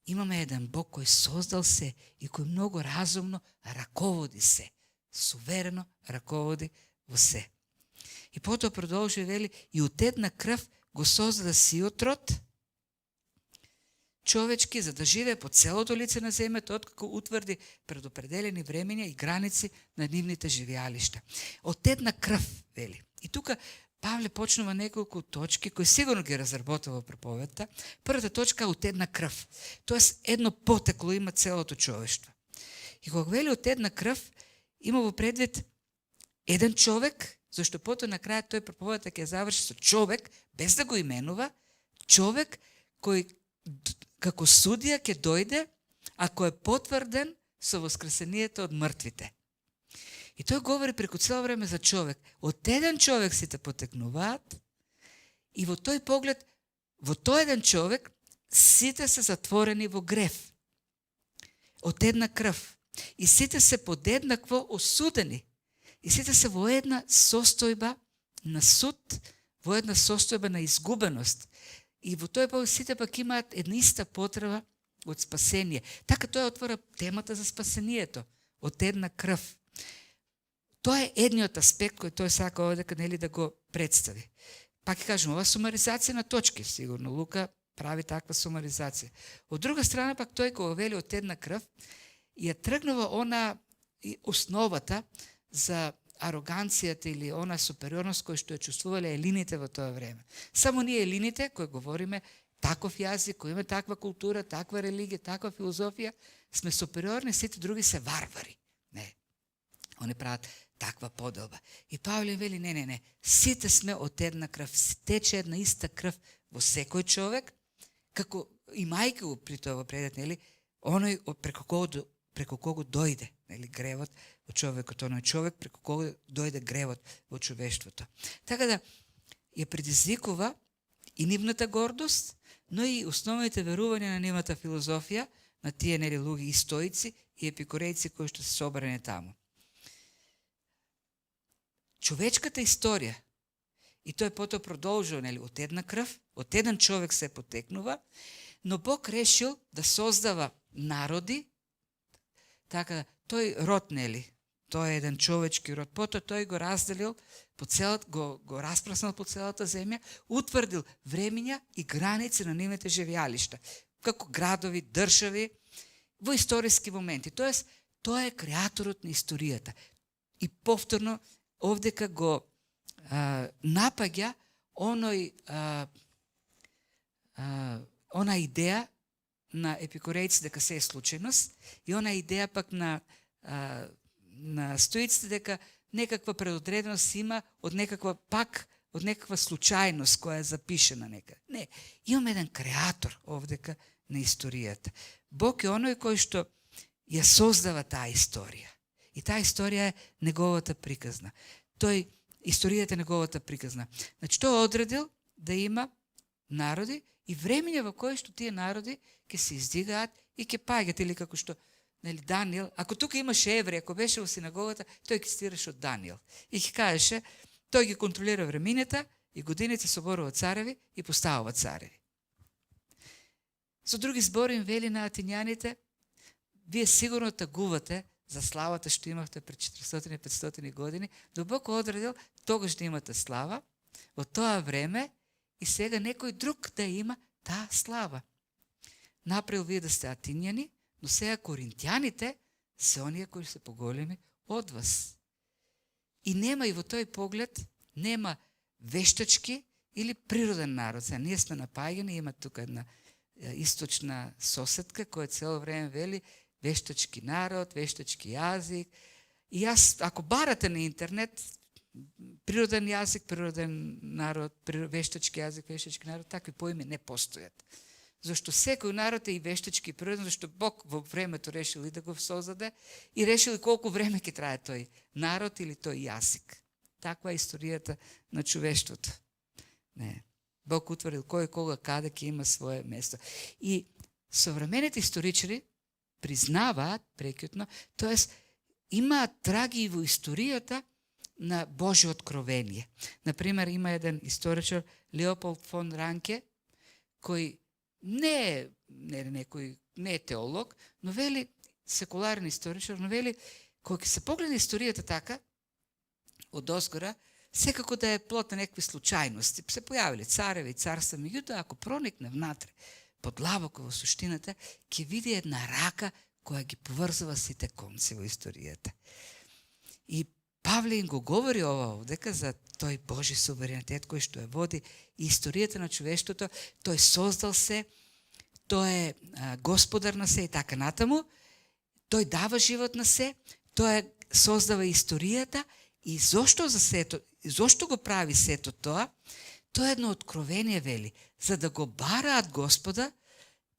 Имаме еден Бог кој создал се и кој многу разумно раководи се. Суверено раководи во се. И потоа продолжи, вели, и од една крв го создаде сиот род, човечки, за да живее по целото лице на земјата, откако утврди предопределени времења и граници на нивните живеалишта. Од една крв, вели. И тука Павле почнува неколку точки кои сигурно ги разработува во проповедта. Првата точка од една крв. Тоест едно потекло има целото човештво. И кога вели од една крв, има во предвид еден човек, зашто потоа на крајот тој проповедта ќе заврши со човек, без да го именува, човек кој како судија ќе дојде, ако е потврден со воскресението од мртвите. И тој говори преку цело време за човек. Од еден човек сите потекнуваат и во тој поглед, во тој еден човек, сите се затворени во грев. Од една крв. И сите се подеднакво осудени. И сите се во една состојба на суд, во една состојба на изгубеност. И во тој поглед сите пак имаат една иста потреба од спасение. Така тој отвора темата за спасението. Од една крв. Тоа е едниот аспект кој тој сака овдека, нели, да го представи. Пак ќе кажем, ова сумаризација на точки, сигурно Лука прави таква сумаризација. Од друга страна пак тој кога вели од една крв, ја тргнува она основата за ароганцијата или она супериорност кој што ја чувствувале елините во тоа време. Само ние елините кои говориме таков јазик, кои има таква култура, таква религија, таква филозофија, сме супериорни, сите други се варвари. Не. Они прават таква поделба. И Павле вели, не, сите сме од една крв, тече една иста крв во секој човек, како и мајка го при тоа во предет, нели, оној преку кого дојде, нели, гревот во човекот, оној човек преку кого дојде гревот во човештвото. Така да ја предизвикува и нивната гордост, но и основните верувања на нивната филозофија, на тие, нели, луѓе и стоици и епикурејци кои што се собрани таму. Човечката историја, и тој потоа продолжува, нели, од една крв, од еден човек се потекнува, но Бог решил да создава народи, така тој род, нели, тој е еден човечки род, потоа тој го разделил по целата, го распраснал по целата земја, утврдил времења и граници на нивните живеалишта, како градови, држави, во историски моменти. Тоест, тој е креаторот на историјата. И повторно овдека го напаѓа она идеја на епикурејците дека се е случајност и она идеја пак на стоиците дека некаква предодреденост има од некаква случајност која е запишена некаде. Не, имаме еден креатор овдека на историјата. Бог е оној кој што ја создава таа историја. И таа историја е неговата приказна. Историјата е неговата приказна. Значи, тој одредил да има народи и времења во кои што тие народи ќе се издигаат и ќе паѓат, или како што, нели, Даниел, ако тука имаше евреи, ако беше во синагогата, тој ќе цитираше од Даниел. И ќе кажеше, тој ги контролира времината и годините соборува цареви и поставува цареви. Со други збори им вели на атињаните, вие сигурно тагувате за славата што имавте пред 400-500 години, дубоко одредил тогаш да имате слава во тоа време и сега некој друг да има таа слава. Направил вие да сте атињани, но сега коринтјаните се оние кои се поголеми од вас. И нема и во тој поглед, нема вештачки или природен народ. Сега ние сме напаѓани, има тука една источна соседка која цело време вели вештачки народ, вештачки јазик. И јас, ако барате на интернет, Природен јазик, природен народ, вештачки јазик, вештачки народ, такви поими не постојат. Зашто секој народ е и вештачки и природен, зашто Бог во времето решил и да го создаде и решил колку време ќе трае тој народ или тој јазик. Таква е историјата на човештвото. Не. Бог утврдил кој кога каде ќе има свое место. И современите историчари признаваат прекјутно, тоест имаат траги во историјата на Божјо откровение. Например, има еден историчар Леополд фон Ранке, кој не е теолог, но вели, секуларен историчар, но вели, кој ќе се погледа историјата така, од озгора, секако да е плод на некакви случајности. Се појавили цареви и царства, меѓутоа, ако проникне внатре, подлабоко во суштината, ќе види една рака која ги поврзува сите конци во историјата. И Павле им го говори ова овдека за тој Божи суверенитет кој што ја води и историјата на човештвото, тој создал се, тој е господар на се и така натаму, тој дава живот на се, тој создава историјата и зошто го прави сето тоа? Тоа е едно откровение, вели, за да го бараат Господа,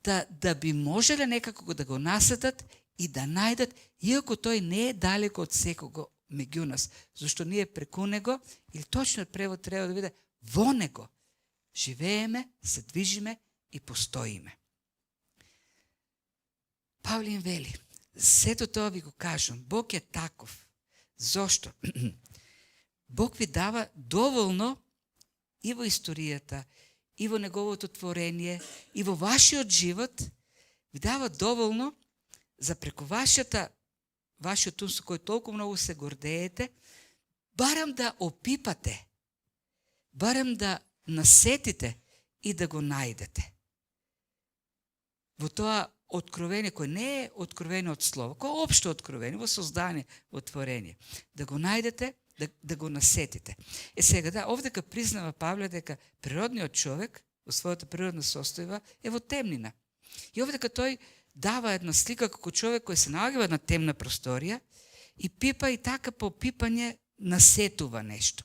да би можеле некако да го насетат и да најдат, иако тој не е далеко од секого меѓу нас, зашто ние преку него, или точниот превод треба да биде во него, живееме, се движиме и постоиме. Павле им вели, сето тоа ви го кажам, Бог е таков. Зошто? Бог ви дава доволно и во историјата, и во неговото творение, и во вашиот живот, ви дава доволно за преку вашиот ум со кој толку многу се гордеете, барем да опипате, барем да насетите и да го најдете. Во тоа откровение, кој не е откровение од слово, кој е општо откровение, во создание, во творение, да го најдете, да го насетите. Сега, да, овдека признава Павле дека природниот човек, во својата природна состојба, е во темнина. И овдека тој дава една слика како човек кој се наоѓа во една темна просторија и пипа и така по пипање насетува нешто.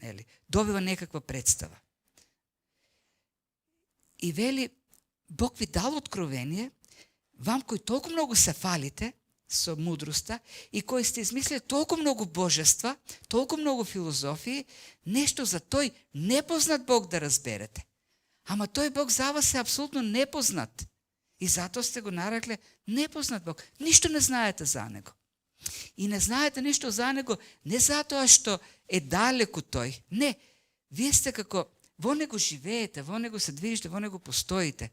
Нели? Добива некаква представа. И вели, Бог ви дал откровение, вам кои толку многу се фалите со мудроста и кои сте измислили толку многу божества, толку многу филозофии, нешто за тој непознат Бог да разберете. Ама тој Бог за вас е апсолутно непознат. И затоа сте го нарекле непознат Бог. Ништо не знаете за него. И не знаете ништо за него не затоа што е далеку тој. Не, вие сте како, во него живеете, во него се движите, во него постоите.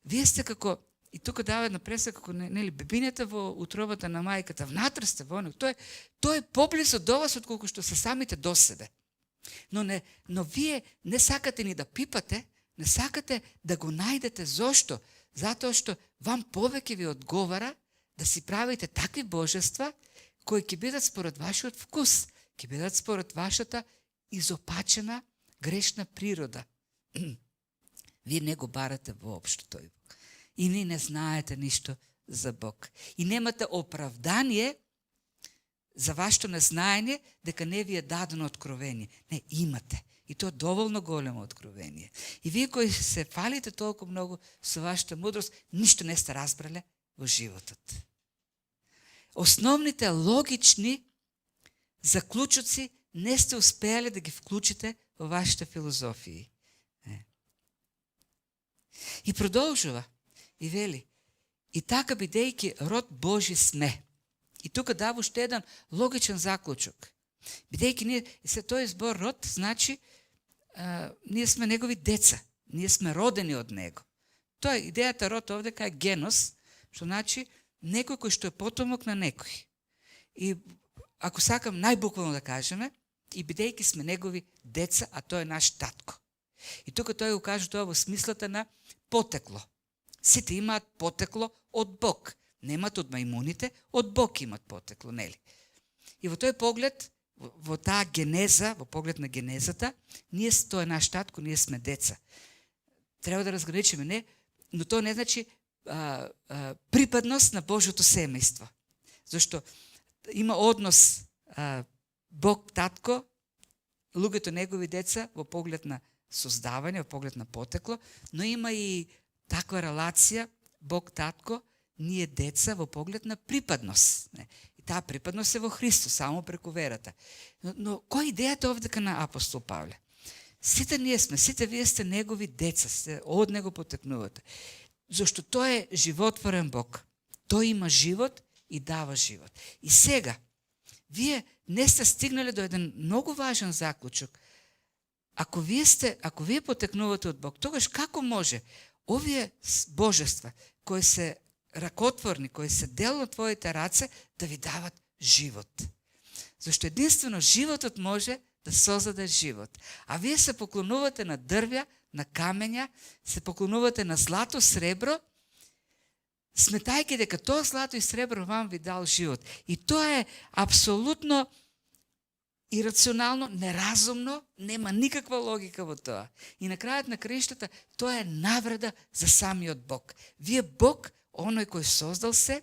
Вие сте како, и тука дава една представа како нели бебинета во утробата на мајката, внатре сте во него. Тој е поблизо до вас отколку што се самите до себе. Но вие не сакате ни да пипате, не сакате да го најдете. Зошто? Затоа што вам повеќе ви одговара да си правите такви божества кои ќе бидат според вашиот вкус, ќе бидат според вашата изопачена грешна природа. Вие не го барате воопшто тој Бог. И ни не знаете ништо за Бог. И немате оправдание за вашето незнаење дека не ви е дадено откровение. Не, имате. И тоа доволно големо откровение. И вие кои се фалите толку многу со вашата мудрост, ништо не сте разбрале во животот. Основните логични заклучоци не сте успеале да ги вклучите во вашите филозофии. И продолжува и вели, и така бидејќи род Божи сме. И тука дава уште еден логичен заклучок. Бидејќи ние, тој збор род, значи ние сме негови деца. Ние сме родени од него. Тоа идејата род овдека е генос, што значи некој кој што е потомок на некој. И ако сакам најбуквално да кажеме, и бидејќи сме негови деца, а тој е наш татко. И тука тој го кажа тоа во смислата на потекло. Сите имаат потекло од Бог. Немат од мајмуните, од Бог имат потекло, нели? И во тој поглед, во таа генеза, во поглед на генезата, тој е наш татко, ние сме деца. Треба да разграничиме, не? Но тоа не значи припадност на Божјото семејство. Зашто има однос Бог татко, луѓето негови деца во поглед на создавање, во поглед на потекло, но има и таква релација Бог татко, ние деца во поглед на припадност. И таа припадност е во Христос, само преку верата. Но која е идејата овдека на апостол Павле? Сите ние сме, сите вие сте негови деца, сте од него потекнувате. Зашто тој е животворен Бог. Тој има живот и дава живот. И сега, вие не сте стигнали до еден многу важен заклучок. Ако вие потекнувате од Бог, тогаш како може овие божества кои се ракотворни, кои се дел од твоите раце, да ви дават живот? Зашто единствено животот може да создаде живот. А вие се поклонувате на дрвја, на камења, се поклонувате на злато, сребро, сметајќи дека тоа злато и сребро вам ви дал живот. И тоа е апсолутно ирационално, неразумно, нема никаква логика во тоа. И на крајот на краиштата, тоа е навреда за самиот Бог. Вие Бог, оној кој создал се,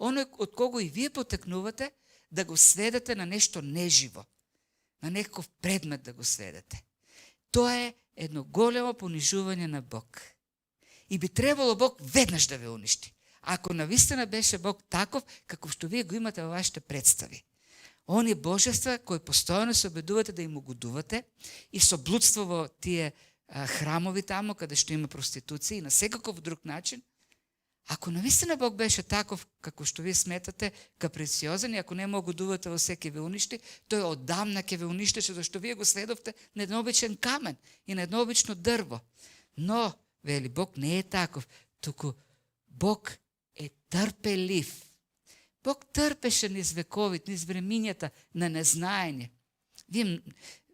оној од кого и вие потекнувате, да го сведете на нешто неживо, на некаков предмет да го сведете. Тоа е едно големо понижување на Бог. И би требало Бог веднаш да ве уништи. Ако навистина беше Бог таков, каков што вие го имате во вашите представи. Они божества кои постојано се обидувате да им угодувате и со блудство во тие храмови тамо, каде што има проституција и на секаков друг начин, ако навистина Бог беше таков, како што вие сметате, каприциозен, и ако не му угодувате во секи ве уништи, тој одамна ќе ве уништеше, зашто вие го следовте на еден обичен камен и на едно обично дрво. Но, вели, Бог не е таков, туку Бог е трпелив. Бог трпеше низ вековите, низ времињата на незнаење.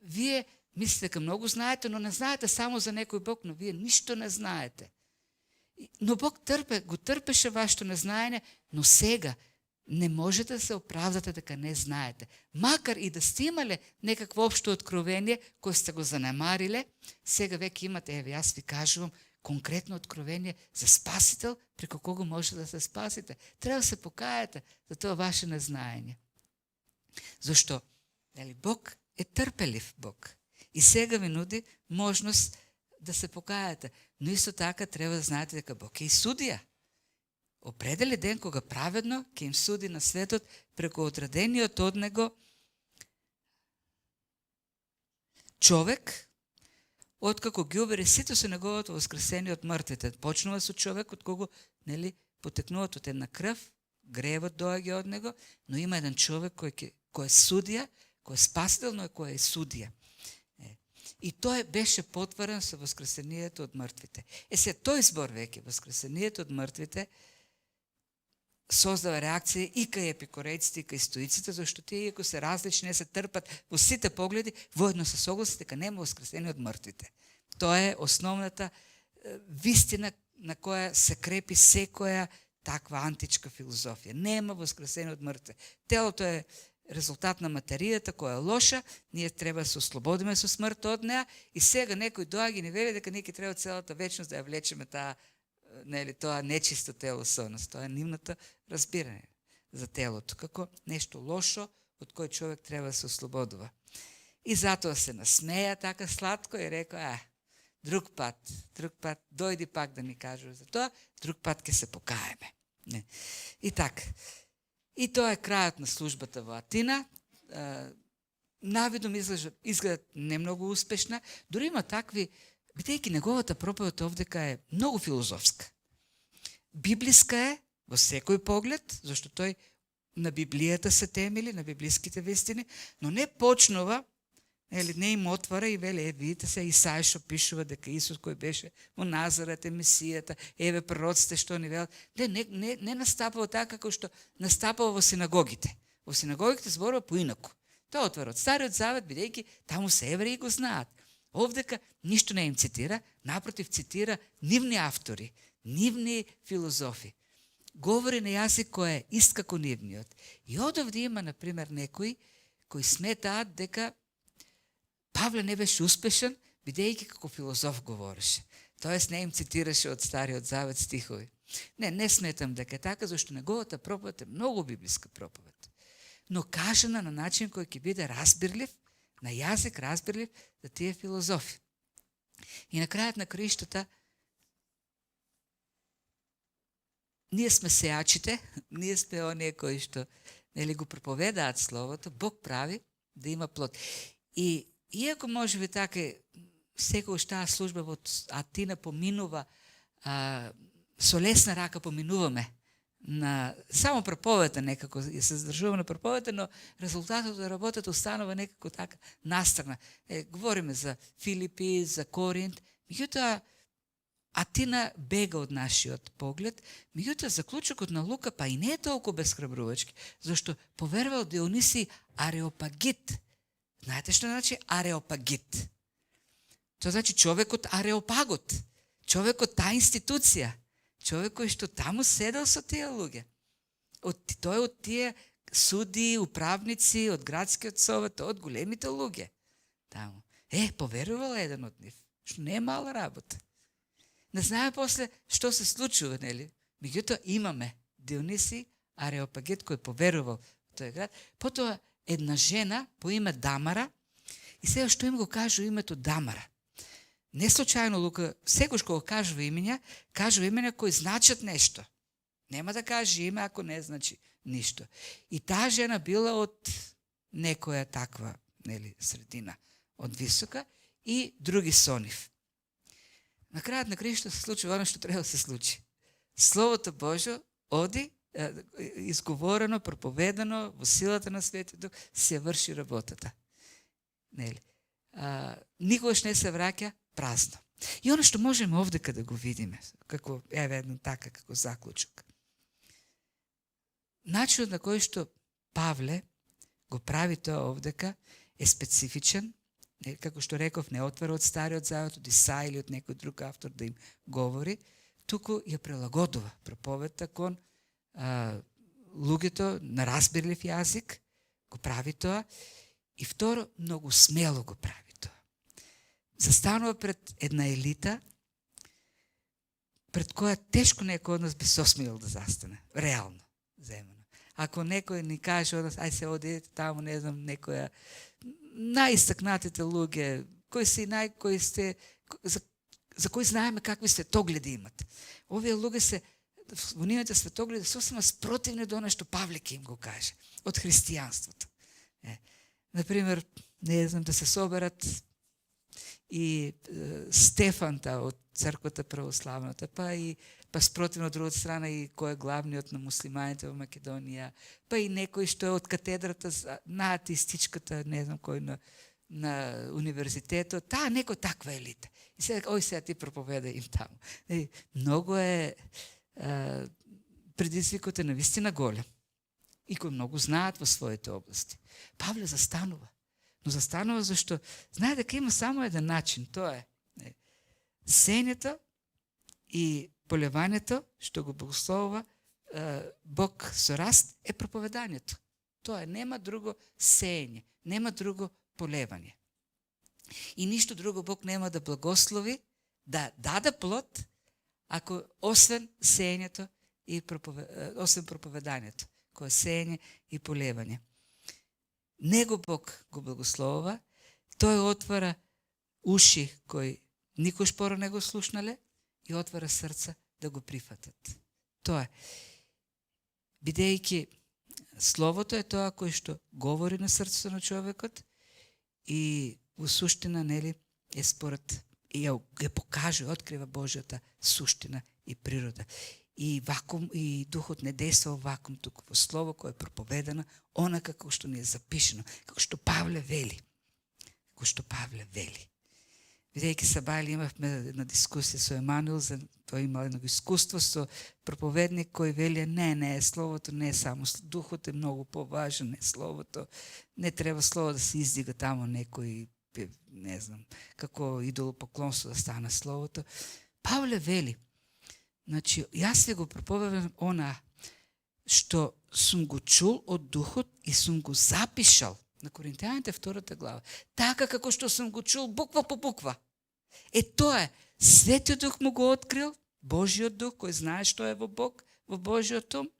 Вие мислите дека многу знаете, но не знаете само за некој Бог, но вие ништо не знаете. Но Бог го трпеше вашето незнаење, но сега не можете да се оправдате дека не знаете. Макар и да сте имале некакво општо откровение, кој сте го занемариле, сега веќе имате, еве, јас ви кажувам, конкретно откровение за Спасител, преко кого може да се спасите. Треба да се покајате за тоа ваше незнаење. Зашто? Бог е трпелив Бог. И сега ви нуди можност да се покајате. Но исто така треба да знаете дека Бог е и судија. Определи ден кога праведно ќе им суди на светот преку отредениот од него човек, откако ги убере сите со неговото воскресение од мртвите. Почнува со човек од кого потекнуваат од една крв, гревот доаѓа од него, но има еден човек кој е судија, кој е спасител, но кој е судија. И тој беше потврден со воскресението од мртвите. Се тој збор веќе, воскресението од мртвите, создава реакција и кај епикорејците и кај стоиците, зашто тие, иако се различни, не се трпат во сите погледи, воедно се согласни дека нема воскресение од мртвите. Тоа е основната вистина на која се крепи секоја таква античка филозофија. Нема воскресение од мртвите. Телото е резултат на материјата која е лоша, ние треба да се ослободиме со смрт од неа и сега некој доаѓа и ни вели дека ние треба целата вечност да ја влечеме тоа нечисто тело со нас. Тоа е нивното разбирање за телото, како нешто лошо од кој човек треба да се ослободува. И затоа се насмеја така сладко и рекоа, друг пат, дојди пак да ни кажува за тоа, друг пат ќе се покаеме. И така. И тоа е крајот на службата во Атина. Навидом изгледа не многу успешна. Дори има такви, бидејќи неговата проповед овдека е многу филозофска. Библиска е во секој поглед, зашто тој на Библијата се темели, на библиските вистини, но не почнува, не им отвара и вели, видите се, Исаја што пишува дека Исус кој беше во Назарет е Месијата, пророците што ни велат. Не настапува така како што настапува во синагогите. Во синагогите зборува поинаку. Тоа отвара од Стариот Завет, бидејќи таму се евреи го знаат. Овдека ништо не им цитира, напротив цитира нивни автори, нивни филозофи. Говори на јазик кој е ист како нивниот. И одовде има, например, некои кои сметаат дека Павле не беше успешен, бидејќи како филозоф говореше. Тоест не им цитираше од Стариот Завет стихови. Не сметам дека е така, зашто неговата проповед е многу библиска проповед. Но кажана на начин кој ќе биде разбирлив, на јазик разбирлив за тие филозофи. И на крајот на краиштата, ние сме сејачите, ние сме оние кои што го проповедаат Словото, Бог прави да има плод. И иако може би така секојаш таа служба во Атина поминува, со лесна рака поминуваме на само проповета некако, и се задржуваме на проповета, но резултатот од работата останува некако така настрана. Говориме за Филипи, за Коринт, меѓутоа Атина бега од нашиот поглед, меѓутоа заклучокот на Лука па и не е толку безхрабрувачки, зашто поверувал Дионисий Ареопагит. Знаете што значи Ареопагит? Тоа значи човекот Ареопагот, човекот таа институција, човек кој што таму седел со тие луѓе. Тој од тие суди, управници, од градскиот совет, од големите луѓе. Таму. Поверувал еден од нив, што не е мала работа. Не знае после што се случува, нели? Меѓутоа имаме Дионисий Ареопагит кој поверувал во тој град. Потоа една жена по име Дамара, и сега што им го кажува името Дамара. Не случајно Лука, секојаш кога кажува имења кои значат нешто. Нема да каже име ако не значи ништо. И таа жена била од некоја таква, нели, средина, од висока, и други со нив. На крајот на краишта се случи оно што треба да се случи. Словото Божјо оди, изговорено, проповедано, во силата на Светиот Дух, се врши работата. Нели? Никогаш не се враќа празно. И оно што можеме овдека да го видиме, како едно така, како заклучок. Начинот на кој што Павле го прави тоа овдека е специфичен, како што реков, не отвара од Стариот Завет, од Исаија или од некој друг автор да им говори, туку ја прилагодува проповедта кон луѓето на разбирлив јазик, го прави тоа, и второ, многу смело го прави тоа. Застанува пред една елита, пред која тешко некој од нас би се осмелил да застане, реално земено. Ако некој ни каже од нас, ај се одидете таму, не знам, некоја најистакнатите луѓе, кои се кои сте, за кои знаеме какви светогледи имат. Овие луѓе се во нивните светогледи сосема спротивни до она што Павле ќе им го каже од христијанството. Например, не знам, да се соберат и Стефанта од црквата православната, па спротивно од другата страна и кој е главниот на муслиманите во Македонија, па и некој што е од катедрата на атеистичката, не знам кој на универзитетот, некој таква елита. И сега ти проповеда им таму. Многу е предизвикот е навистина голем и кој многу знаат во своите области. Павле застанува. Но застанува зашто знае дека има само еден начин, тоа е сењето и полевањето, што го благословува Бог со раст, е проповедањето. Тоа е, нема друго сење, нема друго полевање. И ништо друго Бог нема да благослови, да даде плод, ако освен сењето и освен проповедањето, кое е сење и полевање. Него Бог го благословува, тој отвара уши кои никош поро не го слушнале и отвара срца да го прифатат. Тоа е. Бидејќи Словото е тоа кој што говори на срцето на човекот и во суштина, нели, е според и ја покаже, открива Божјата суштина и природа. И вакуум, и духот не действа во вакуум, туку во слово кое е проповедано, она како што ни е запишено, како што Павле вели. Како што Павле вели. Бидејќи се бајали, имавме една дискусија со Емануил, тој имал едно искуство со проповедник кој вели, не, словото не е само, духот е многу поважен, словото, не треба слово да се издига тамо некој, не знам, како идолопоклонство да стане словото. Павле вели, значи, јас ви го проповедам она што сум го чул од духот и сум го запишал на Коринтијаните 2 глава. Така како што сум го чул буква по буква. Тоа е, Светиот Дух му го открил, Божиот Дух кој знае што е во Бог, во Божиот ум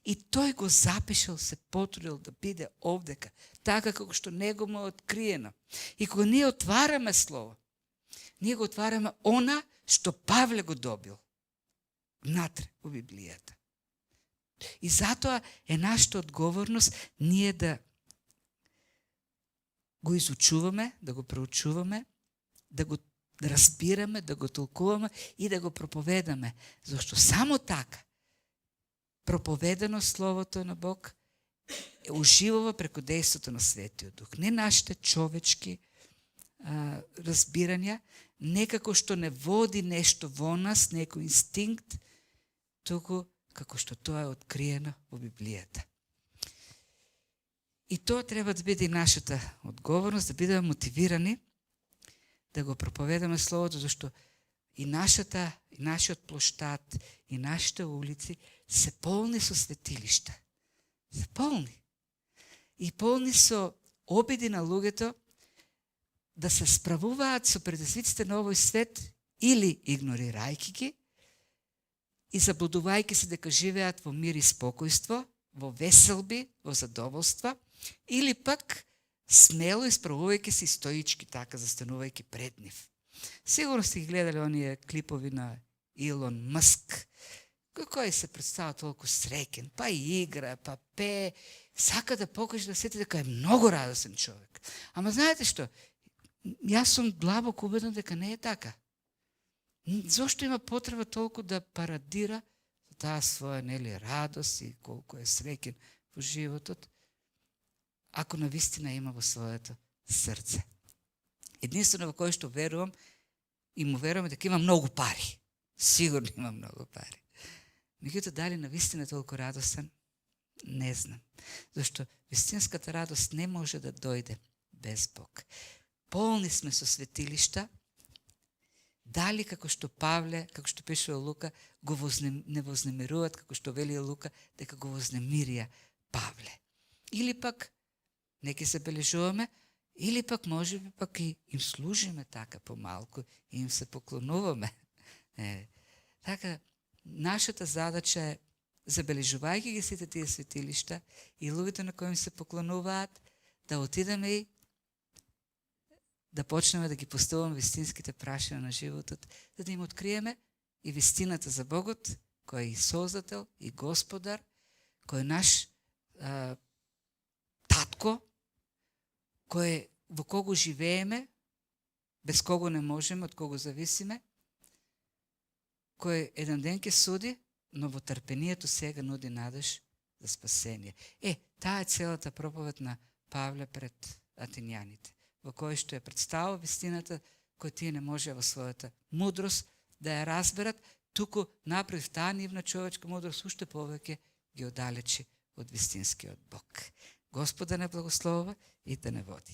и тој го запишал, се потрудил да биде овдека, така како што него му е откриено. И кога ние отвараме Слово, ние го отвараме она што Павле го добил внатре во Библијата. И затоа е нашата одговорност ние да го изучуваме, да го проучуваме, да го разбираме, да го толкуваме и да го проповедаме. Зашто само така проповедано Словото на Бог уживува преку дејството на Светиот Дух. Не нашите човечки разбирања, некако што не води нешто во нас, некој инстинкт, туку како што тоа е откриено во Библијата. И тоа треба да биде и нашата одговорност, да бидеме мотивирани да го проповедаме Словото, зашто и нашиот плоштад, и нашите улици се полни со светилишта. Се полни. И полни со обиди на луѓето да се справуваат со предизвиците на овој свет или игнорирајќи ги и заблудувајќи се дека живеат во мир и спокојство, во веселби, во задоволства, или пак смело исправувајќи се стоички така, застанувајќи пред нив. Сигурно сте ги гледали оние клипови на Илон Маск, кој се представа толку среќен, па игра, па пее, сака да покаже на сите дека е многу радосен човек. Ама знаете што? Јас сум длабоко убеден дека не е така. Зошто има потреба толку да парадира таа своја радост и колку е среќен во животот, ако навистина има во своето срце? Единствено во кој што верувам, и му веруваме дека има многу пари. Сигурно има многу пари. Меѓутоа, дали навистина е толку радостен? Не знам. Зашто вистинската радост не може да дојде без Бог. Полни сме со светилишта, дали како што Павле, како што пишува Лука, не вознемируваат, како што вели Лука, дека го вознемирија Павле. Или пак не ќе се бележуваме, или пак може би пак и им служиме така помалку и им се поклонуваме. Така, нашата задача е, забележувајќи ги сите тие светилишта и луѓето на кои им се поклонуваат, да отидеме и да почнеме да ги поставуваме вистинските прашања на животот, за да им откриеме и вистината за Богот, кој е и Создател, и Господар, кој е наш татко, кој во кого живееме, без кого не можеме, од кого зависиме, кој еден ден ќе суди, но во трпението сега нуди надеж за спасение. Таа е целата проповед на Павле пред атинјаните, во кој што е представува вистината кој тие не може во својата мудрост да ја разберат, туку напротив таа нивна човечка мудрост уште повеќе ги оддалечи од вистинскиот Бог. Господ да не благословува и да не води.